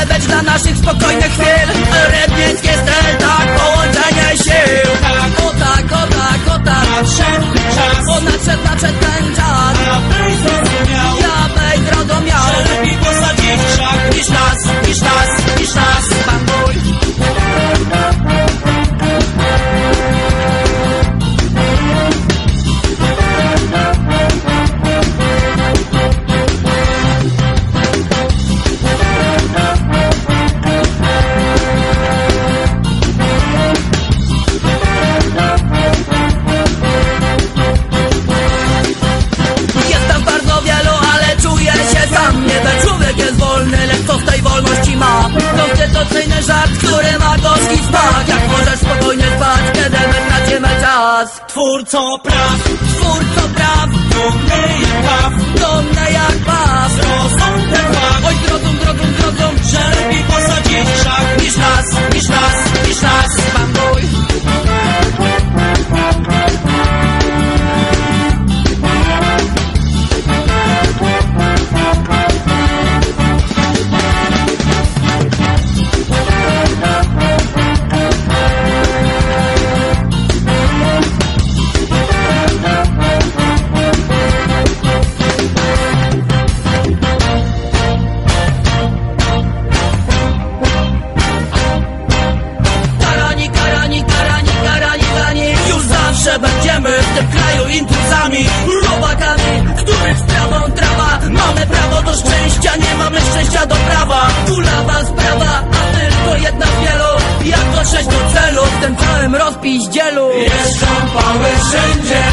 być dla naszych spokojnych chwil. Rybnickie styl, tak, połączenie sił. O tak, o tak, o tak. O nadszedł ten czas, ja bej zrozumiał, że lepiej posadzić krzak niż nas, bambuj. Konstytucyjny żart, który ma gorzki smak. Jak możesz spokojnie spać, kiedy my tracimy czas. Twórco praw, dumny jak paw. zrozum ten fakt. Oj drogą, że lepiej posadzić krzak niż nas, bambuj. Będziemy w tym kraju intruzami, robakami, których sprawą trawa. Mamy prawo do szczęścia, nie mamy szczęścia do prawa. Kulawa sprawa, a tylko jedna z wielu. Jak dotrzeć do celu w tym całym rozpiździelu? Jest szampały wszędzie.